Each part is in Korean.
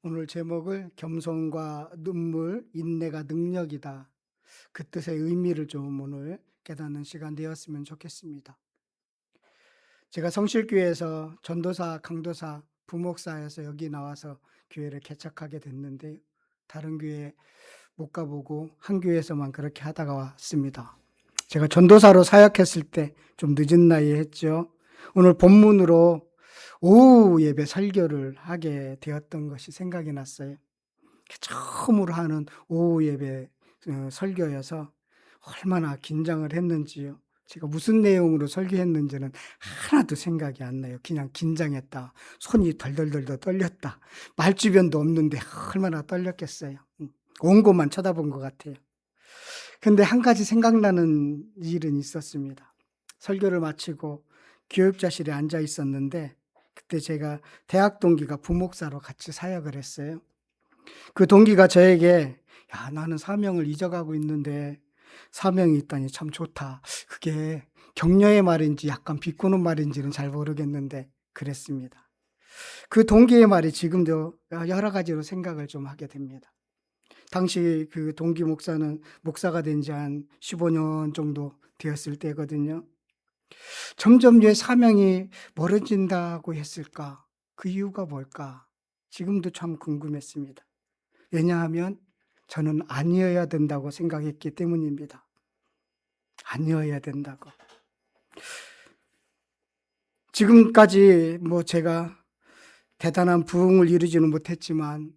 오늘 제목을 겸손과 눈물, 인내가 능력이다. 그 뜻의 의미를 좀 오늘 깨닫는 시간 되었으면 좋겠습니다. 제가 성실교회에서 전도사, 강도사, 부목사에서 여기 나와서 교회를 개척하게 됐는데 다른 교회 못 가보고 한 교회에서만 그렇게 하다가 왔습니다. 제가 전도사로 사역했을 때 좀 늦은 나이에 했죠. 오늘 본문으로 오후 예배 설교를 하게 되었던 것이 생각이 났어요. 처음으로 하는 오후 예배 설교여서 얼마나 긴장을 했는지요. 제가 무슨 내용으로 설교했는지는 하나도 생각이 안 나요. 그냥 긴장했다. 손이 덜덜덜덜 떨렸다. 말주변도 없는데 얼마나 떨렸겠어요. 온 곳만 쳐다본 것 같아요. 근데 한 가지 생각나는 일은 있었습니다. 설교를 마치고 교육자실에 앉아 있었는데 그때 제가 대학 동기가 부목사로 같이 사역을 했어요. 그 동기가 저에게 "야, 나는 사명을 잊어가고 있는데 사명이 있다니 참 좋다." 그게 격려의 말인지 약간 비꼬는 말인지는 잘 모르겠는데 그랬습니다. 그 동기의 말이 지금도 여러 가지로 생각을 좀 하게 됩니다. 당시 그 동기 목사는 목사가 된 지 한 15년 정도 되었을 때거든요. 점점 왜 사명이 멀어진다고 했을까? 그 이유가 뭘까? 지금도 참 궁금했습니다. 왜냐하면 저는 아니어야 된다고 생각했기 때문입니다. 아니어야 된다고. 지금까지 제가 대단한 부흥을 이루지는 못했지만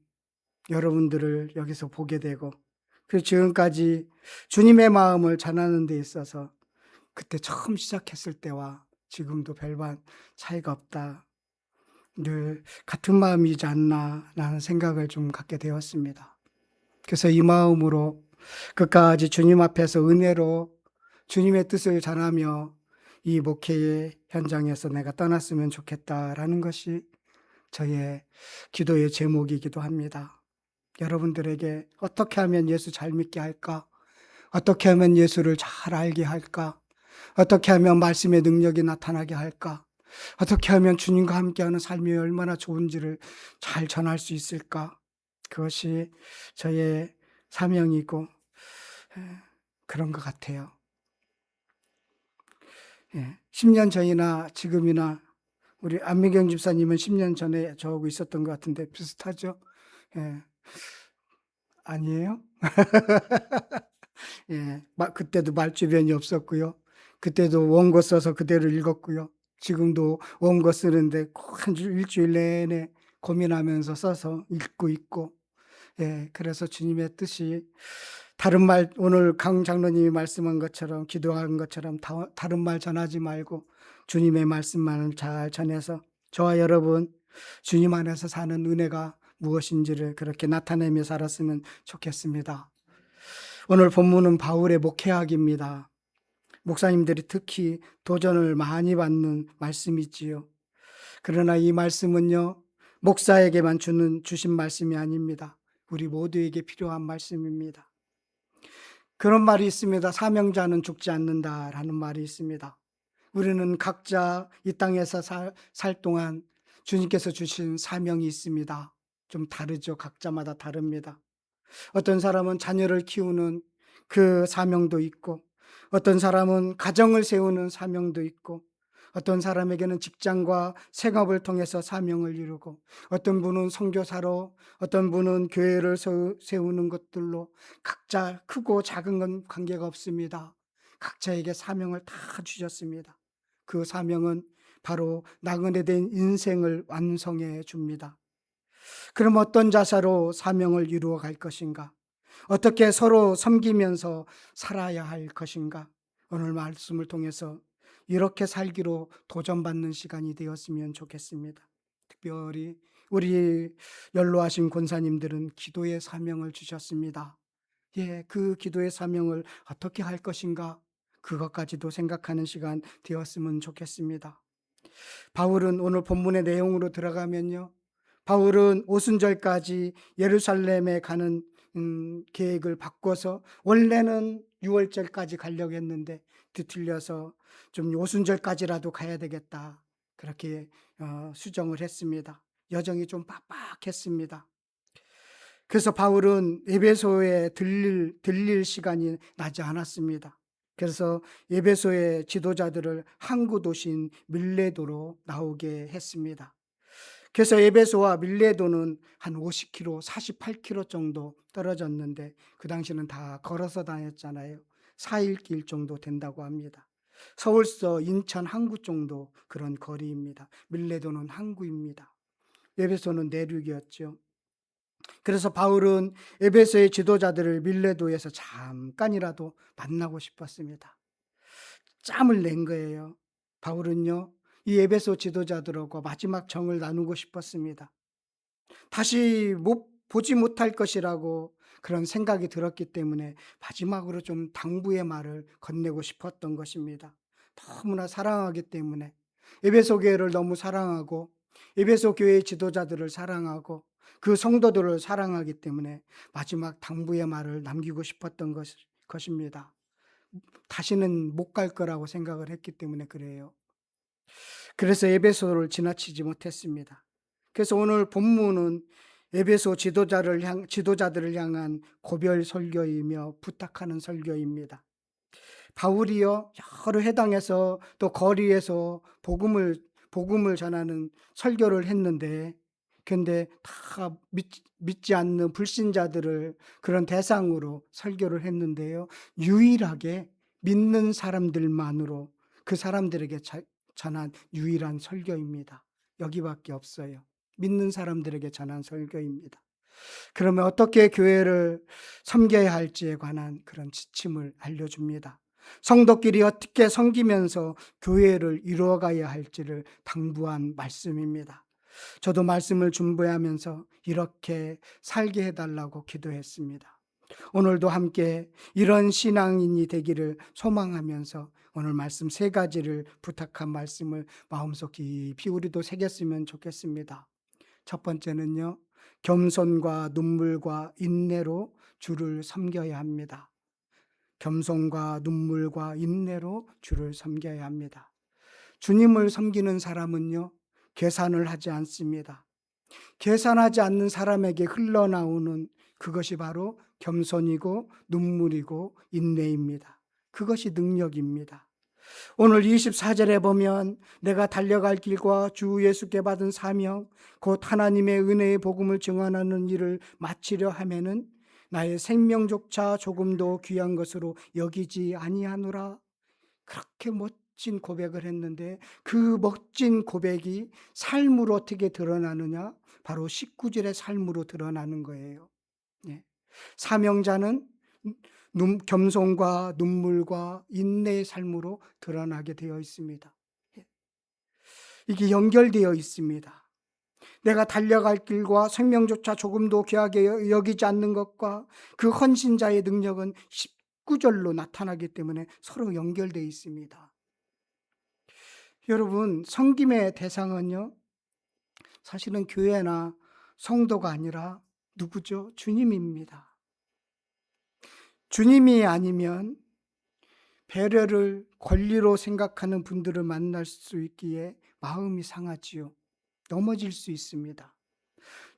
여러분들을 여기서 보게 되고 그 지금까지 주님의 마음을 전하는 데 있어서 그때 처음 시작했을 때와 지금도 별반 차이가 없다. 늘 같은 마음이지 않나라는 생각을 좀 갖게 되었습니다. 그래서 이 마음으로 끝까지 주님 앞에서 은혜로 주님의 뜻을 전하며 이 목회의 현장에서 내가 떠났으면 좋겠다라는 것이 저의 기도의 제목이기도 합니다. 여러분들에게 어떻게 하면 예수 잘 믿게 할까? 어떻게 하면 예수를 잘 알게 할까? 어떻게 하면 말씀의 능력이 나타나게 할까? 어떻게 하면 주님과 함께하는 삶이 얼마나 좋은지를 잘 전할 수 있을까? 그것이 저의 사명이고 그런 것 같아요. 10년 전이나 지금이나 우리 안미경 집사님은 10년 전에 저하고 있었던 것 같은데 비슷하죠? 예. 아니에요? 예. 그때도 말주변이 없었고요. 그때도 원고 써서 그대로 읽었고요. 지금도 원고 쓰는데 꼭 한 일주일 내내 고민하면서 써서 읽고 있고, 그래서 주님의 뜻이 다른 말, 오늘 강 장로님이 말씀한 것처럼 기도한 것처럼 다른 말 전하지 말고 주님의 말씀만을 잘 전해서 저와 여러분 주님 안에서 사는 은혜가 무엇인지를 그렇게 나타내며 살았으면 좋겠습니다. 오늘 본문은 바울의 목회학입니다. 목사님들이 특히 도전을 많이 받는 말씀이지요. 그러나 이 말씀은요, 목사에게만 주신 말씀이 아닙니다. 우리 모두에게 필요한 말씀입니다. 그런 말이 있습니다. 사명자는 죽지 않는다라는 말이 있습니다. 우리는 각자 이 땅에서 살 동안 주님께서 주신 사명이 있습니다. 좀 다르죠. 각자마다 다릅니다. 어떤 사람은 자녀를 키우는 그 사명도 있고, 어떤 사람은 가정을 세우는 사명도 있고, 어떤 사람에게는 직장과 생업을 통해서 사명을 이루고, 어떤 분은 선교사로, 어떤 분은 교회를 세우는 것들로 각자 크고 작은 건 관계가 없습니다. 각자에게 사명을 다 주셨습니다. 그 사명은 바로 나그네 된 인생을 완성해 줍니다. 그럼 어떤 자세로 사명을 이루어 갈 것인가? 어떻게 서로 섬기면서 살아야 할 것인가? 오늘 말씀을 통해서 이렇게 살기로 도전받는 시간이 되었으면 좋겠습니다. 특별히 우리 연로하신 권사님들은 기도의 사명을 주셨습니다. 그 기도의 사명을 어떻게 할 것인가? 그것까지도 생각하는 시간 되었으면 좋겠습니다. 바울은 오늘 본문의 내용으로 들어가면요. 바울은 오순절까지 예루살렘에 가는 계획을 바꿔서 원래는 6월절까지 가려고 했는데 뒤틀려서 좀 오순절까지라도 가야 되겠다. 그렇게 수정을 했습니다. 여정이 좀 빡빡했습니다. 그래서 바울은 에베소에 들릴 시간이 나지 않았습니다. 그래서 에베소의 지도자들을 항구 도시인 밀레도로 나오게 했습니다. 그래서 에베소와 밀레도는 한 50km, 48km 정도 떨어졌는데 그 당시는 다 걸어서 다녔잖아요. 4일길 정도 된다고 합니다. 서울서 인천 항구 정도 그런 거리입니다. 밀레도는 항구입니다. 에베소는 내륙이었죠. 그래서 바울은 에베소의 지도자들을 밀레도에서 잠깐이라도 만나고 싶었습니다. 짬을 낸 거예요. 바울은요, 이 에베소 지도자들하고 마지막 정을 나누고 싶었습니다. 다시 보지 못할 것이라고 그런 생각이 들었기 때문에 마지막으로 좀 당부의 말을 건네고 싶었던 것입니다. 너무나 사랑하기 때문에 에베소 교회를 너무 사랑하고 에베소 교회의 지도자들을 사랑하고 그 성도들을 사랑하기 때문에 마지막 당부의 말을 남기고 싶었던 것입니다. 다시는 못 갈 거라고 생각을 했기 때문에 그래요. 그래서 에베소를 지나치지 못했습니다. 그래서 오늘 본문은 에베소 지도자들을 향한 고별 설교이며 부탁하는 설교입니다. 바울이요, 여러 회당에서 또 거리에서 복음을 전하는 설교를 했는데, 근데 다 믿지 않는 불신자들을 그런 대상으로 설교를 했는데요, 유일하게 믿는 사람들만으로 그 사람들에게 전한 유일한 설교입니다. 여기밖에 없어요. 믿는 사람들에게 전한 설교입니다. 그러면 어떻게 교회를 섬겨야 할지에 관한 그런 지침을 알려줍니다. 성도끼리 어떻게 섬기면서 교회를 이루어가야 할지를 당부한 말씀입니다. 저도 말씀을 준비하면서 이렇게 살게 해달라고 기도했습니다. 오늘도 함께 이런 신앙인이 되기를 소망하면서 오늘 말씀 3가지를 부탁한 말씀을 마음속 깊이 우리도 새겼으면 좋겠습니다. 첫 번째는요, 겸손과 눈물과 인내로 주를 섬겨야 합니다. 겸손과 눈물과 인내로 주를 섬겨야 합니다. 주님을 섬기는 사람은요, 계산을 하지 않습니다. 계산하지 않는 사람에게 흘러나오는 그것이 바로 겸손이고 눈물이고 인내입니다. 그것이 능력입니다. 오늘 24절에 보면 내가 달려갈 길과 주 예수께 받은 사명 곧 하나님의 은혜의 복음을 증언하는 일을 마치려 하면은 나의 생명조차 조금도 귀한 것으로 여기지 아니하노라. 그렇게 멋진 고백을 했는데 그 멋진 고백이 삶으로 어떻게 드러나느냐? 바로 19절의 삶으로 드러나는 거예요. 네. 사명자는 겸손과 눈물과 인내의 삶으로 드러나게 되어 있습니다. 이게 연결되어 있습니다. 내가 달려갈 길과 생명조차 조금도 귀하게 여기지 않는 것과 그 헌신자의 능력은 19절로 나타나기 때문에 서로 연결되어 있습니다. 여러분, 섬김의 대상은요, 사실은 교회나 성도가 아니라 누구죠? 주님입니다. 주님이 아니면 배려를 권리로 생각하는 분들을 만날 수 있기에 마음이 상하지요. 넘어질 수 있습니다.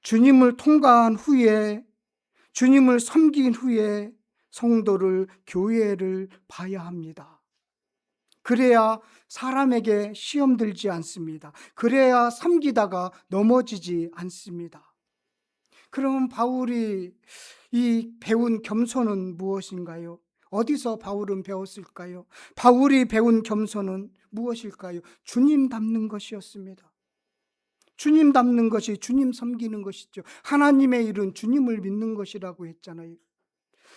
주님을 통과한 후에, 주님을 섬긴 후에 성도를, 교회를 봐야 합니다. 그래야 사람에게 시험 들지 않습니다. 그래야 섬기다가 넘어지지 않습니다. 그럼 바울이 이 배운 겸손은 무엇인가요? 어디서 바울은 배웠을까요? 바울이 배운 겸손은 무엇일까요? 주님 닮는 것이었습니다. 주님 닮는 것이 주님 섬기는 것이죠. 하나님의 일은 주님을 믿는 것이라고 했잖아요.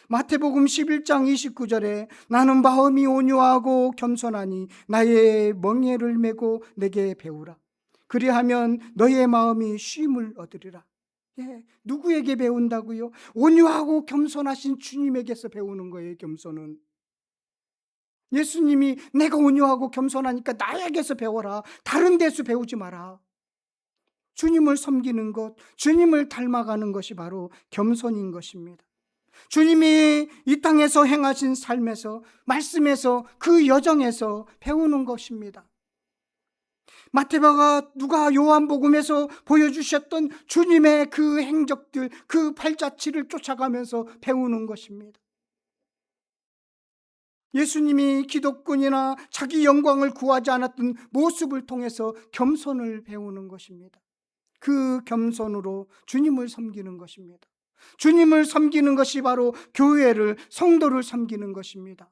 마태복음 11장 29절에 나는 마음이 온유하고 겸손하니 나의 멍에를 메고 내게 배우라. 그리하면 너의 마음이 쉼을 얻으리라. 누구에게 배운다고요? 온유하고 겸손하신 주님에게서 배우는 거예요. 겸손은 예수님이 내가 온유하고 겸손하니까 나에게서 배워라. 다른 데서 배우지 마라. 주님을 섬기는 것, 주님을 닮아가는 것이 바로 겸손인 것입니다. 주님이 이 땅에서 행하신 삶에서, 말씀에서, 그 여정에서 배우는 것입니다. 마태복음과 누가 요한복음에서 보여주셨던 주님의 그 행적들, 그 발자취를 쫓아가면서 배우는 것입니다. 예수님이 기독군이나 자기 영광을 구하지 않았던 모습을 통해서 겸손을 배우는 것입니다. 그 겸손으로 주님을 섬기는 것입니다. 주님을 섬기는 것이 바로 교회를, 성도를 섬기는 것입니다.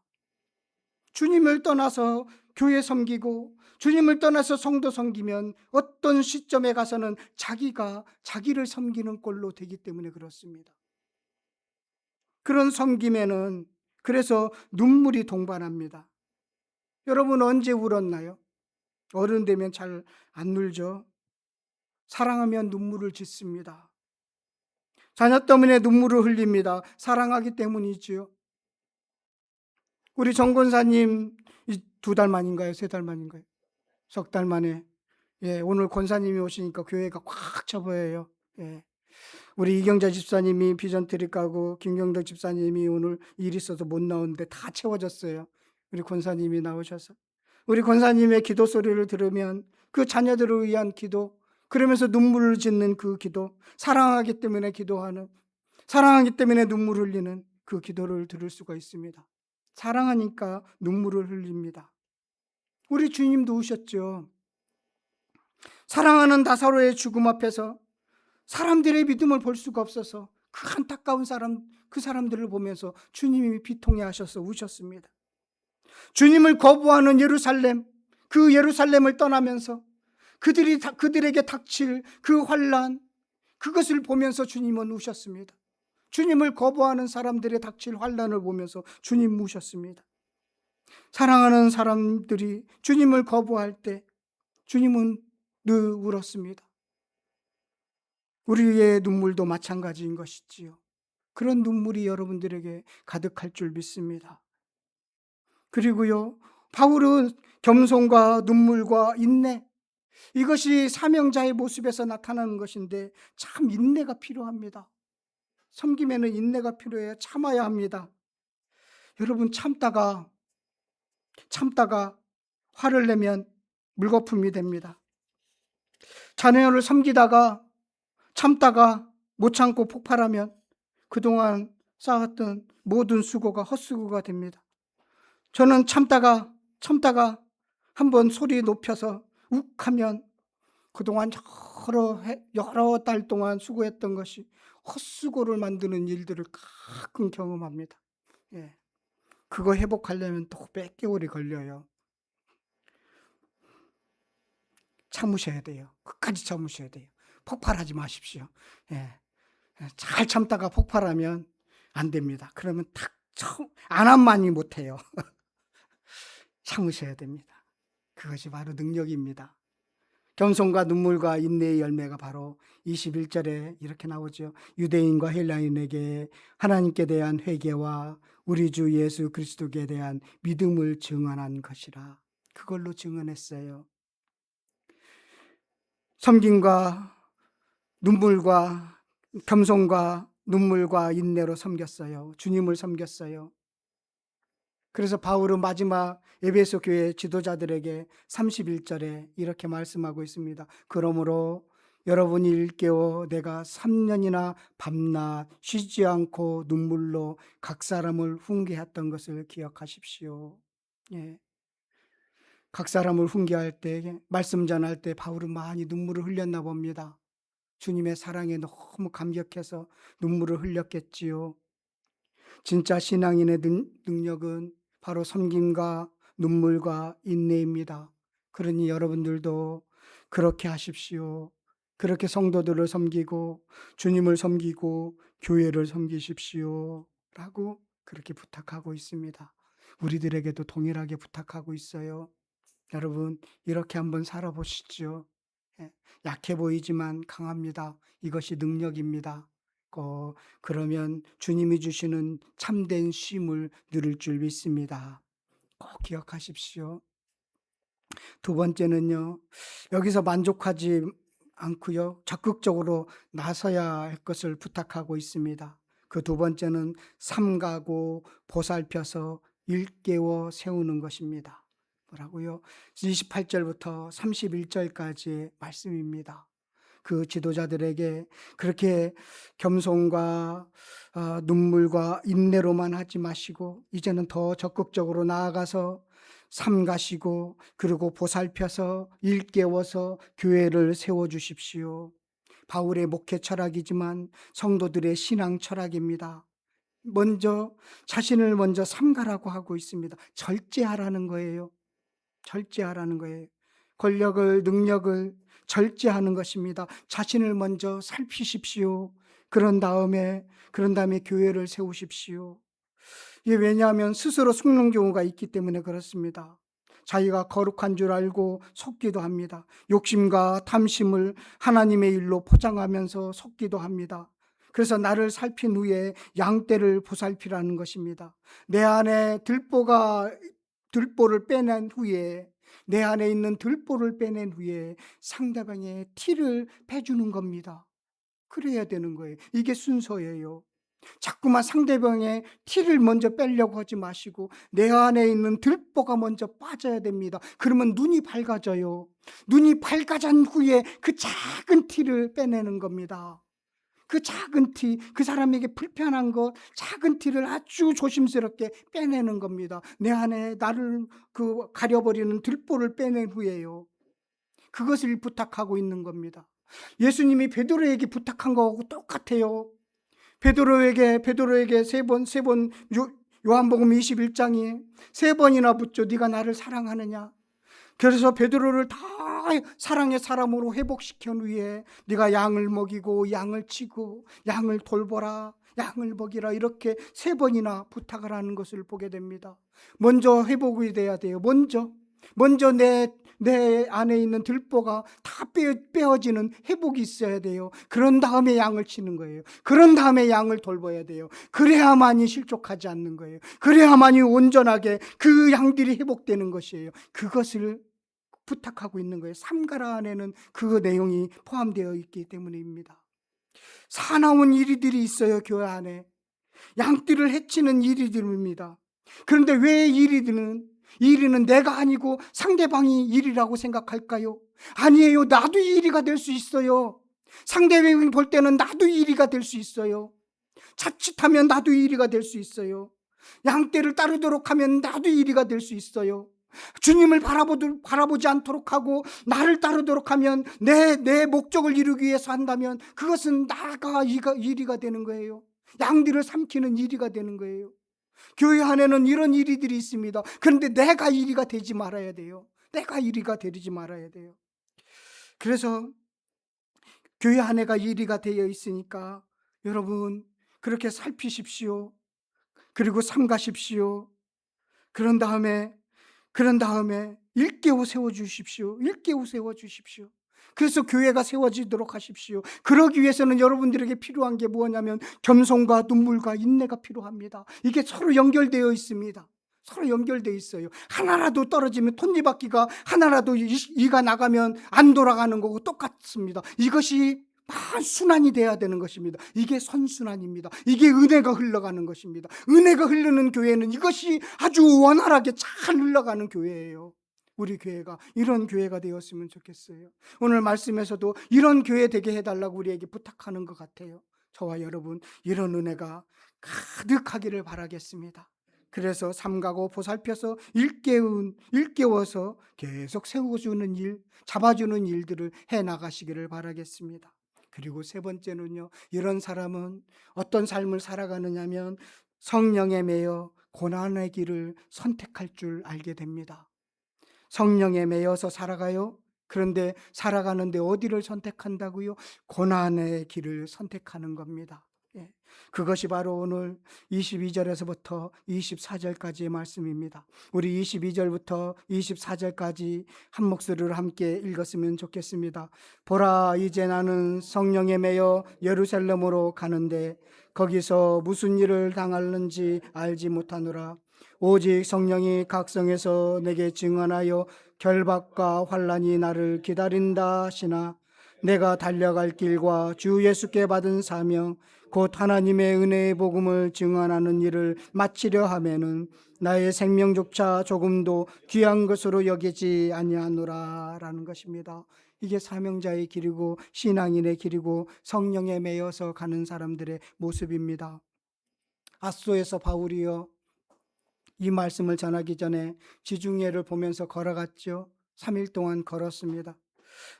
주님을 떠나서 교회 섬기고 주님을 떠나서 성도 섬기면 어떤 시점에 가서는 자기가 자기를 섬기는 꼴로 되기 때문에 그렇습니다. 그런 섬김에는 그래서 눈물이 동반합니다. 여러분 언제 울었나요? 어른 되면 잘 안 울죠. 사랑하면 눈물을 짓습니다. 자녀 때문에 눈물을 흘립니다. 사랑하기 때문이지요. 우리 정 권사님 2달 만인가요? 3달 만인가요? 석 달 만에 오늘 권사님이 오시니까 교회가 꽉 차 보여요. 우리 이경자 집사님이 비전 트립 가고 김경덕 집사님이 오늘 일 있어서 못 나오는데 다 채워졌어요. 우리 권사님이 나오셔서 우리 권사님의 기도 소리를 들으면 그 자녀들을 위한 기도, 그러면서 눈물을 짓는 그 기도, 사랑하기 때문에 기도하는, 사랑하기 때문에 눈물 흘리는 그 기도를 들을 수가 있습니다. 사랑하니까 눈물을 흘립니다. 우리 주님도 우셨죠. 사랑하는 나사로의 죽음 앞에서 사람들의 믿음을 볼 수가 없어서 그 안타까운 그 사람들을 보면서 주님이 비통해 하셔서 우셨습니다. 주님을 거부하는 예루살렘, 그 예루살렘을 떠나면서 그들에게 닥칠 그 환난, 그것을 보면서 주님은 우셨습니다. 주님을 거부하는 사람들의 닥칠 환난을 보면서 주님 우셨습니다. 사랑하는 사람들이 주님을 거부할 때 주님은 늘 울었습니다. 우리의 눈물도 마찬가지인 것이지요. 그런 눈물이 여러분들에게 가득할 줄 믿습니다. 그리고요, 바울은 겸손과 눈물과 인내, 이것이 사명자의 모습에서 나타나는 것인데 참 인내가 필요합니다. 섬김에는 인내가 필요해요. 참아야 합니다. 여러분 참다가 화를 내면 물거품이 됩니다. 자녀를 섬기다가 참다가 못 참고 폭발하면 그동안 쌓았던 모든 수고가 헛수고가 됩니다. 저는 참다가 한번 소리 높여서 욱하면 그동안 여러 달 동안 수고했던 것이 헛수고를 만드는 일들을 가끔 경험합니다. 그거 회복하려면 또 몇 개월이 걸려요. 참으셔야 돼요. 끝까지 참으셔야 돼요. 폭발하지 마십시오. 잘 참다가 폭발하면 안 됩니다. 그러면 안 한만이 못해요. 참으셔야 됩니다. 그것이 바로 능력입니다. 겸손과 눈물과 인내의 열매가 바로 21절에 이렇게 나오죠. 유대인과 헬라인에게 하나님께 대한 회개와 우리 주 예수 그리스도께 대한 믿음을 증언한 것이라. 그걸로 증언했어요. 섬김과 눈물과 겸손과 눈물과 인내로 섬겼어요. 주님을 섬겼어요. 그래서 바울은 마지막 에베소 교회 지도자들에게 31절에 이렇게 말씀하고 있습니다. 그러므로 여러분이 일깨워 내가 3년이나 밤낮 쉬지 않고 눈물로 각 사람을 훈계했던 것을 기억하십시오. 각 사람을 훈계할 때, 말씀 전할 때 바울은 많이 눈물을 흘렸나 봅니다. 주님의 사랑에 너무 감격해서 눈물을 흘렸겠지요. 진짜 신앙인의 능력은 바로 섬김과 눈물과 인내입니다. 그러니 여러분들도 그렇게 하십시오. 그렇게 성도들을 섬기고 주님을 섬기고 교회를 섬기십시오. 라고 그렇게 부탁하고 있습니다. 우리들에게도 동일하게 부탁하고 있어요. 여러분 이렇게 한번 살아보시죠. 약해 보이지만 강합니다. 이것이 능력입니다. 그러면 주님이 주시는 참된 쉼을 누릴 줄 믿습니다. 꼭 기억하십시오. 두 번째는요, 여기서 만족하지 않고요, 적극적으로 나서야 할 것을 부탁하고 있습니다. 그 두 번째는 삼가고 보살펴서 일깨워 세우는 것입니다. 라고요. 28절부터 31절까지의 말씀입니다. 그 지도자들에게 그렇게 겸손과 눈물과 인내로만 하지 마시고 이제는 더 적극적으로 나아가서 삼가시고 그리고 보살펴서 일깨워서 교회를 세워주십시오. 바울의 목회 철학이지만 성도들의 신앙 철학입니다. 먼저 자신을 먼저 삼가라고 하고 있습니다. 절제하라는 거예요. 절제하라는 거예요. 권력을, 능력을 절제하는 것입니다. 자신을 먼저 살피십시오. 그런 다음에 교회를 세우십시오. 이게 왜냐하면 스스로 속는 경우가 있기 때문에 그렇습니다. 자기가 거룩한 줄 알고 속기도 합니다. 욕심과 탐심을 하나님의 일로 포장하면서 속기도 합니다. 그래서 나를 살핀 후에 양떼를 보살피라는 것입니다. 내 안에 들보를 빼낸 후에, 내 안에 있는 들보를 빼낸 후에 상대방의 티를 빼주는 겁니다. 그래야 되는 거예요. 이게 순서예요. 자꾸만 상대방의 티를 먼저 빼려고 하지 마시고 내 안에 있는 들보가 먼저 빠져야 됩니다. 그러면 눈이 밝아져요. 눈이 밝아진 후에 그 작은 티를 빼내는 겁니다. 그 작은 티, 그 사람에게 불편한 것, 작은 티를 아주 조심스럽게 빼내는 겁니다. 내 안에 나를 가려버리는 들보를 빼낸 후에요. 그것을 부탁하고 있는 겁니다. 예수님이 베드로에게 부탁한 거하고 똑같아요. 베드로에게 세 번 요한복음 21장이 세 번이나 묻죠. 네가 나를 사랑하느냐? 그래서 베드로를 다 사랑의 사람으로 회복시킨 후에 네가 양을 먹이고 양을 치고 양을 돌보라, 양을 먹이라 이렇게 세 번이나 부탁을 하는 것을 보게 됩니다. 먼저 회복이 돼야 돼요. 먼저 내 안에 있는 들보가 다 빼어지는 회복이 있어야 돼요. 그런 다음에 양을 치는 거예요. 그런 다음에 양을 돌봐야 돼요. 그래야만이 실족하지 않는 거예요. 그래야만이 온전하게 그 양들이 회복되는 것이에요. 그것을 부탁하고 있는 거예요. 삼가라 안에는 그 내용이 포함되어 있기 때문입니다. 사나운 이리들이 있어요. 교회 안에 양들을 해치는 이리들입니다. 그런데 왜 이리는 내가 아니고 상대방이 이리라고 생각할까요? 아니에요. 나도 이리가 될 수 있어요. 상대방이 볼 때는 나도 이리가 될 수 있어요. 자칫하면 나도 이리가 될 수 있어요. 양떼를 따르도록 하면 나도 이리가 될 수 있어요. 주님을 바라보지 않도록 하고 나를 따르도록 하면 내 목적을 이루기 위해서 한다면 그것은 나가 이리가 되는 거예요. 양들을 삼키는 이리가 되는 거예요. 교회 안에는 이런 이리들이 있습니다. 그런데 내가 이리가 되지 말아야 돼요. 내가 이리가 되지 말아야 돼요. 그래서 교회 안에가 이리가 되어 있으니까 여러분 그렇게 살피십시오. 그리고 삼가십시오. 그런 다음에 일깨워 세워주십시오. 일깨워 세워주십시오. 그래서 교회가 세워지도록 하십시오. 그러기 위해서는 여러분들에게 필요한 게 뭐냐면 겸손과 눈물과 인내가 필요합니다. 이게 서로 연결되어 있습니다. 서로 연결되어 있어요. 하나라도 떨어지면 톱니바퀴가 하나라도 이가 나가면 안 돌아가는 거고 똑같습니다. 이것이 순환이 돼야 되는 것입니다. 이게 선순환입니다. 이게 은혜가 흘러가는 것입니다. 은혜가 흐르는 교회는 이것이 아주 원활하게 잘 흘러가는 교회예요. 우리 교회가 이런 교회가 되었으면 좋겠어요. 오늘 말씀에서도 이런 교회 되게 해달라고 우리에게 부탁하는 것 같아요. 저와 여러분 이런 은혜가 가득하기를 바라겠습니다. 그래서 삼가고 보살펴서 일깨워서 계속 세워주는 일, 잡아주는 일들을 해나가시기를 바라겠습니다. 그리고 세 번째는요, 이런 사람은 어떤 삶을 살아가느냐면 성령에 매여 고난의 길을 선택할 줄 알게 됩니다. 성령에 매여서 살아가요. 그런데 살아가는데 어디를 선택한다고요? 고난의 길을 선택하는 겁니다. 그것이 바로 오늘 22절에서부터 24절까지의 말씀입니다. 우리 22절부터 24절까지 한 목소리로 함께 읽었으면 좋겠습니다. 보라, 이제 나는 성령에 매여 예루살렘으로 가는데 거기서 무슨 일을 당할는지 알지 못하노라. 오직 성령이 각성에서 내게 증언하여 결박과 환난이 나를 기다린다 하시나 내가 달려갈 길과 주 예수께 받은 사명 곧 하나님의 은혜의 복음을 증언하는 일을 마치려 하면은 나의 생명조차 조금도 귀한 것으로 여기지 아니하노라라는 것입니다. 이게 사명자의 길이고 신앙인의 길이고 성령에 매여서 가는 사람들의 모습입니다. 앗소에서 바울이요, 이 말씀을 전하기 전에 지중해를 보면서 걸어갔죠. 3일 동안 걸었습니다.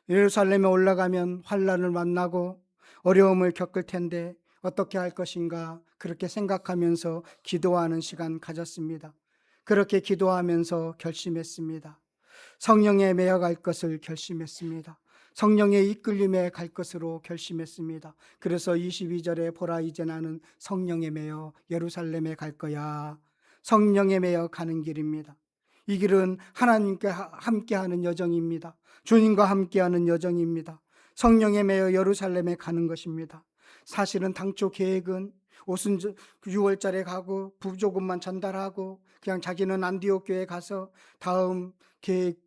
예루살렘에 올라가면 환난을 만나고 어려움을 겪을 텐데 어떻게 할 것인가 그렇게 생각하면서 기도하는 시간 가졌습니다. 그렇게 기도하면서 결심했습니다. 성령에 매여갈 것을 결심했습니다. 성령의 이끌림에 갈 것으로 결심했습니다. 그래서 22절에 보라 이제 나는 성령에 매여 예루살렘에 갈 거야. 성령에 매여 가는 길입니다. 이 길은 하나님께 함께하는 여정입니다. 주님과 함께하는 여정입니다. 성령에 매여 예루살렘에 가는 것입니다. 사실은 당초 계획은 오순 6월달에 가고 부조금만 전달하고 그냥 자기는 안디옥 교회에 가서 다음 계획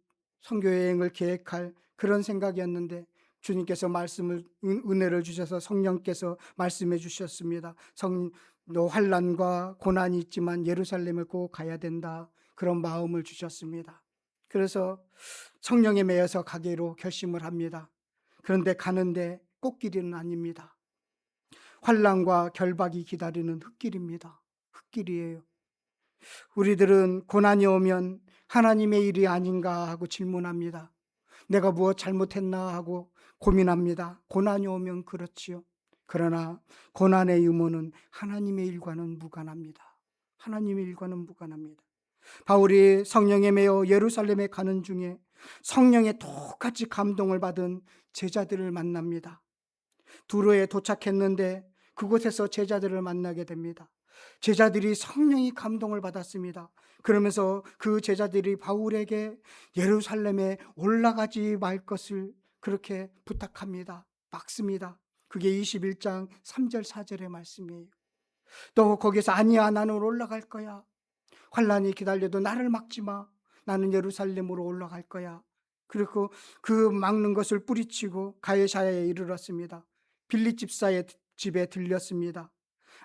선교 여행을 계획할 그런 생각이었는데 주님께서 말씀을 은혜를 주셔서 성령께서 말씀해 주셨습니다. 너 환난과 고난이 있지만 예루살렘을 꼭 가야 된다. 그런 마음을 주셨습니다. 그래서 성령에 매여서 가기로 결심을 합니다. 그런데 가는데 꽃길은 아닙니다. 환난과 결박이 기다리는 흙길입니다. 흙길이에요. 우리들은 고난이 오면 하나님의 일이 아닌가 하고 질문합니다. 내가 무엇 잘못했나 하고 고민합니다. 고난이 오면 그렇지요. 그러나 고난의 유무는 하나님의 일과는 무관합니다. 하나님의 일과는 무관합니다. 바울이 성령에 매여 예루살렘에 가는 중에 성령에 똑같이 감동을 받은 제자들을 만납니다. 두로에 도착했는데 그곳에서 제자들을 만나게 됩니다. 제자들이 성령이 감동을 받았습니다. 그러면서 그 제자들이 바울에게 예루살렘에 올라가지 말 것을 그렇게 부탁합니다. 막습니다. 그게 21장 3절 4절의 말씀이에요. 또 거기서 아니야 나는 올라갈 거야. 환난이 기다려도 나를 막지 마. 나는 예루살렘으로 올라갈 거야. 그리고 그 막는 것을 뿌리치고 가이사야에 이르렀습니다. 빌립 집사의 집에 들렸습니다.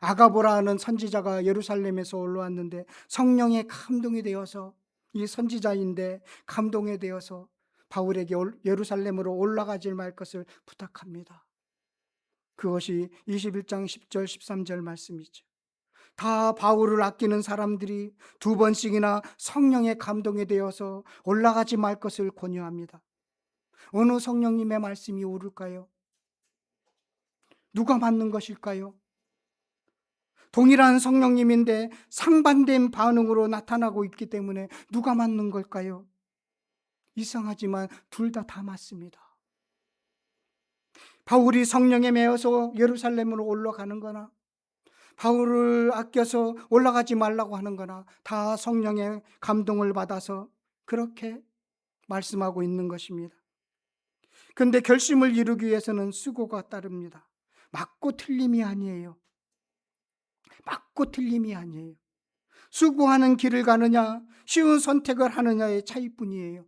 아가보라는 선지자가 예루살렘에서 올라왔는데 성령의 감동이 되어서 이 선지자인데 감동에 되어서 바울에게 예루살렘으로 올라가지 말 것을 부탁합니다. 그것이 21장 10절 13절 말씀이죠. 다 바울을 아끼는 사람들이 두 번씩이나 성령의 감동에 되어서 올라가지 말 것을 권유합니다. 어느 성령님의 말씀이 옳을까요? 누가 맞는 것일까요? 동일한 성령님인데 상반된 반응으로 나타나고 있기 때문에 누가 맞는 걸까요? 이상하지만 둘 다 맞습니다. 바울이 성령에 매여서 예루살렘으로 올라가는 거나 바울을 아껴서 올라가지 말라고 하는 거나 다 성령의 감동을 받아서 그렇게 말씀하고 있는 것입니다. 그런데 결심을 이루기 위해서는 수고가 따릅니다. 맞고 틀림이 아니에요. 맞고 틀림이 아니에요. 수고하는 길을 가느냐 쉬운 선택을 하느냐의 차이뿐이에요.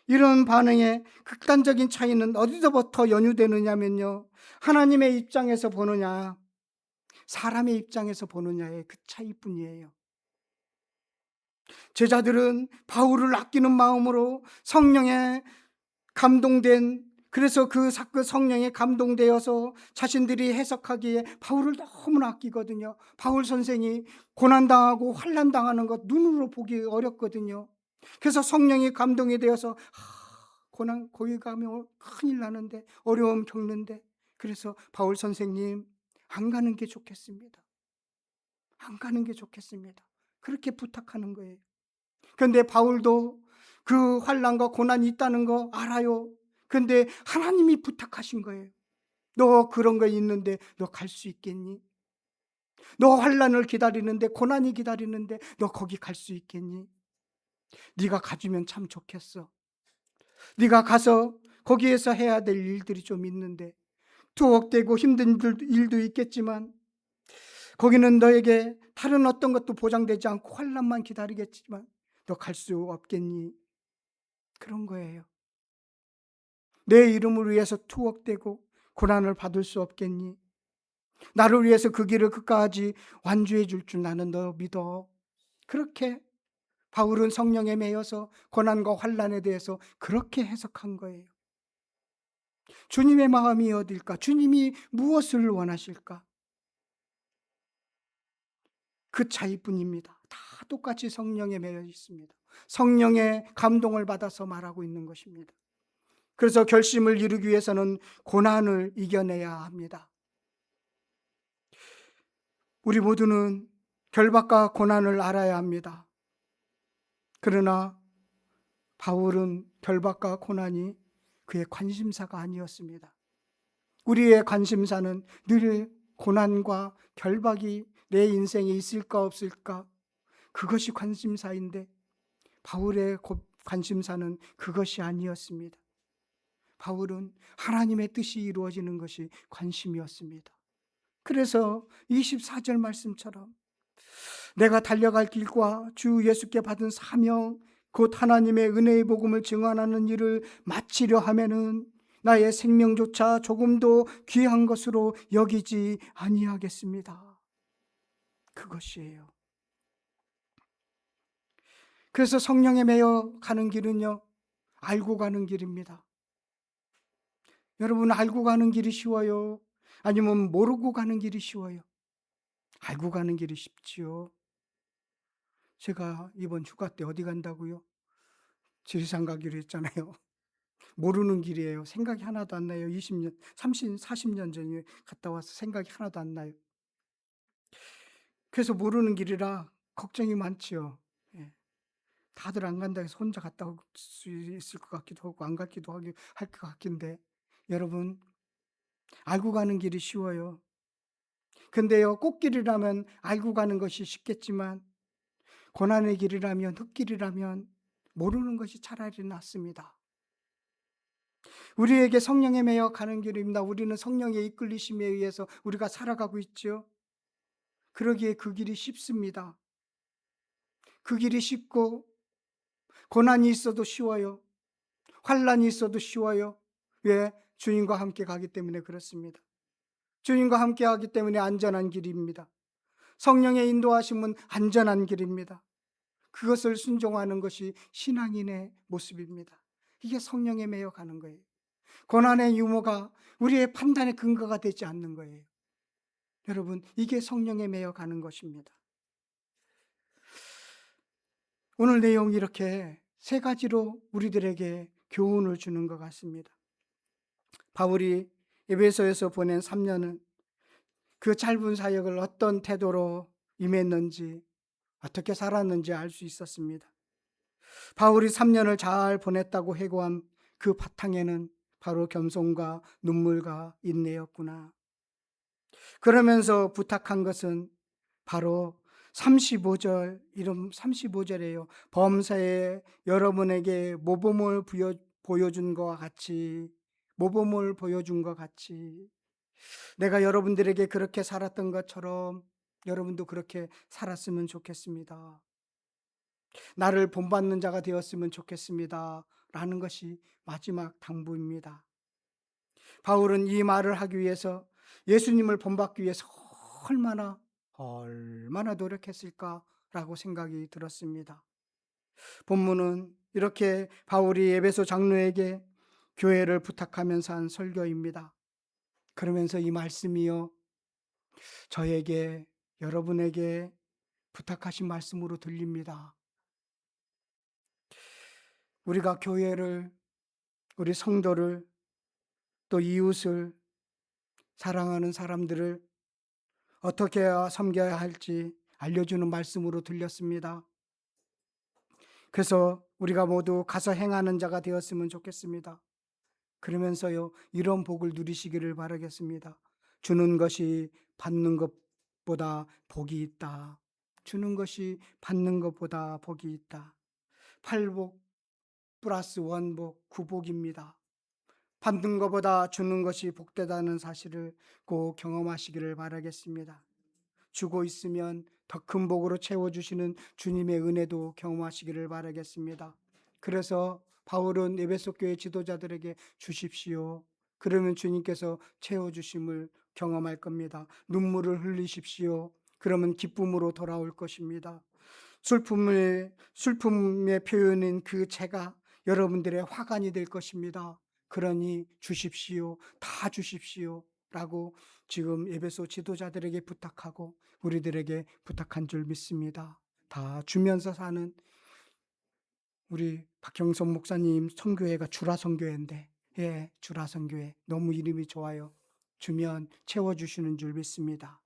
이런 반응의 극단적인 차이는 어디서부터 연유되느냐면요, 하나님의 입장에서 보느냐 사람의 입장에서 보느냐의 그 차이뿐이에요. 제자들은 바울을 아끼는 마음으로 성령에 감동된, 그래서 그 성령에 감동되어서 자신들이 해석하기에 바울을 너무나 아끼거든요. 바울 선생이 고난당하고 환난당하는 것 눈으로 보기 어렵거든요. 그래서 성령이 감동이 되어서 고난 거기 가면 큰일 나는데 어려움 겪는데 그래서 바울 선생님 안 가는 게 좋겠습니다. 안 가는 게 좋겠습니다. 그렇게 부탁하는 거예요. 그런데 바울도 그 환난과 고난이 있다는 거 알아요. 그런데 하나님이 부탁하신 거예요. 너 그런 거 있는데 너 갈 수 있겠니? 너 환난을 기다리는데 고난이 기다리는데 너 거기 갈 수 있겠니? 네가 가주면 참 좋겠어. 네가 가서 거기에서 해야 될 일들이 좀 있는데 투옥되고 힘든 일도 있겠지만 거기는 너에게 다른 어떤 것도 보장되지 않고 환난만 기다리겠지만 너 갈 수 없겠니? 그런 거예요. 내 이름을 위해서 투옥되고 고난을 받을 수 없겠니? 나를 위해서 그 길을 끝까지 완주해 줄 줄 나는 너 믿어. 그렇게 바울은 성령에 매여서 고난과 환난에 대해서 그렇게 해석한 거예요. 주님의 마음이 어딜까? 주님이 무엇을 원하실까? 그 차이뿐입니다. 다 똑같이 성령에 매여 있습니다. 성령의 감동을 받아서 말하고 있는 것입니다. 그래서 결심을 이루기 위해서는 고난을 이겨내야 합니다. 우리 모두는 결박과 고난을 알아야 합니다. 그러나 바울은 결박과 고난이 그의 관심사가 아니었습니다. 우리의 관심사는 늘 고난과 결박이 내 인생에 있을까 없을까, 그것이 관심사인데 바울의 관심사는 그것이 아니었습니다. 바울은 하나님의 뜻이 이루어지는 것이 관심이었습니다. 그래서 24절 말씀처럼 내가 달려갈 길과 주 예수께 받은 사명, 곧 하나님의 은혜의 복음을 증언하는 일을 마치려 하면은 나의 생명조차 조금도 귀한 것으로 여기지 아니하겠습니다. 그것이에요. 그래서 성령에 매여 가는 길은요, 알고 가는 길입니다. 여러분, 알고 가는 길이 쉬워요? 아니면 모르고 가는 길이 쉬워요? 알고 가는 길이 쉽지요. 제가 이번 휴가 때 어디 간다고요? 지리산 가기로 했잖아요. 모르는 길이에요. 생각이 하나도 안 나요. 20년, 30, 40년 전에 갔다 와서 생각이 하나도 안 나요. 그래서 모르는 길이라 걱정이 많지요. 예. 다들 안 간다 해서 혼자 갔다 올 수 있을 것 같기도 하고 안 갔기도 하고 할 것 같긴데, 여러분, 알고 가는 길이 쉬워요. 근데요, 꽃길이라면 알고 가는 것이 쉽겠지만 고난의 길이라면, 흙길이라면 모르는 것이 차라리 낫습니다. 우리에게 성령에 매여 가는 길입니다. 우리는 성령의 이끌리심에 의해서 우리가 살아가고 있죠. 그러기에 그 길이 쉽습니다. 그 길이 쉽고 고난이 있어도 쉬워요. 환난이 있어도 쉬워요. 왜? 주님과 함께 가기 때문에 그렇습니다. 주님과 함께 하기 때문에 안전한 길입니다. 성령의 인도하심은 안전한 길입니다. 그것을 순종하는 것이 신앙인의 모습입니다. 이게 성령에 매여 가는 거예요. 고난의 유무가 우리의 판단의 근거가 되지 않는 거예요. 여러분, 이게 성령에 매여 가는 것입니다. 오늘 내용이 이렇게 세 가지로 우리들에게 교훈을 주는 것 같습니다. 바울이 에베소에서 보낸 3년은 그 짧은 사역을 어떤 태도로 임했는지, 어떻게 살았는지 알 수 있었습니다. 바울이 3년을 잘 보냈다고 회고한 그 바탕에는 바로 겸손과 눈물과 인내였구나. 그러면서 부탁한 것은 바로 35절, 이름 35절이에요. 범사에 여러분에게 모범을 보여준 것과 같이, 모범을 보여준 것 같이 내가 여러분들에게 그렇게 살았던 것처럼 여러분도 그렇게 살았으면 좋겠습니다. 나를 본받는 자가 되었으면 좋겠습니다. 라는 것이 마지막 당부입니다. 바울은 이 말을 하기 위해서, 예수님을 본받기 위해서 얼마나 노력했을까라고 생각이 들었습니다. 본문은 이렇게 바울이 에베소 장로에게 교회를 부탁하면서 한 설교입니다. 그러면서 이 말씀이요, 저에게, 여러분에게 부탁하신 말씀으로 들립니다. 우리가 교회를, 우리 성도를, 또 이웃을, 사랑하는 사람들을 어떻게 섬겨야 할지 알려주는 말씀으로 들렸습니다. 그래서 우리가 모두 가서 행하는 자가 되었으면 좋겠습니다. 그러면서요, 이런 복을 누리시기를 바라겠습니다. 주는 것이 받는 것보다 복이 있다. 주는 것이 받는 것보다 복이 있다. 8복 플러스 1복 9복입니다. 받는 것보다 주는 것이 복되다는 사실을 꼭 경험하시기를 바라겠습니다. 주고 있으면 더 큰 복으로 채워주시는 주님의 은혜도 경험하시기를 바라겠습니다. 그래서 바울은 에베소 교회 지도자들에게 주십시오. 그러면 주님께서 채워주심을 경험할 겁니다. 눈물을 흘리십시오. 그러면 기쁨으로 돌아올 것입니다. 슬픔의 표현인 그 제가 여러분들의 화관이 될 것입니다. 그러니 주십시오. 다 주십시오. 라고 지금 에베소 지도자들에게 부탁하고 우리들에게 부탁한 줄 믿습니다. 다 주면서 사는 우리 박형선 목사님 선교회가 주라 선교회인데, 예, 주라 선교회. 너무 이름이 좋아요. 주면 채워주시는 줄 믿습니다.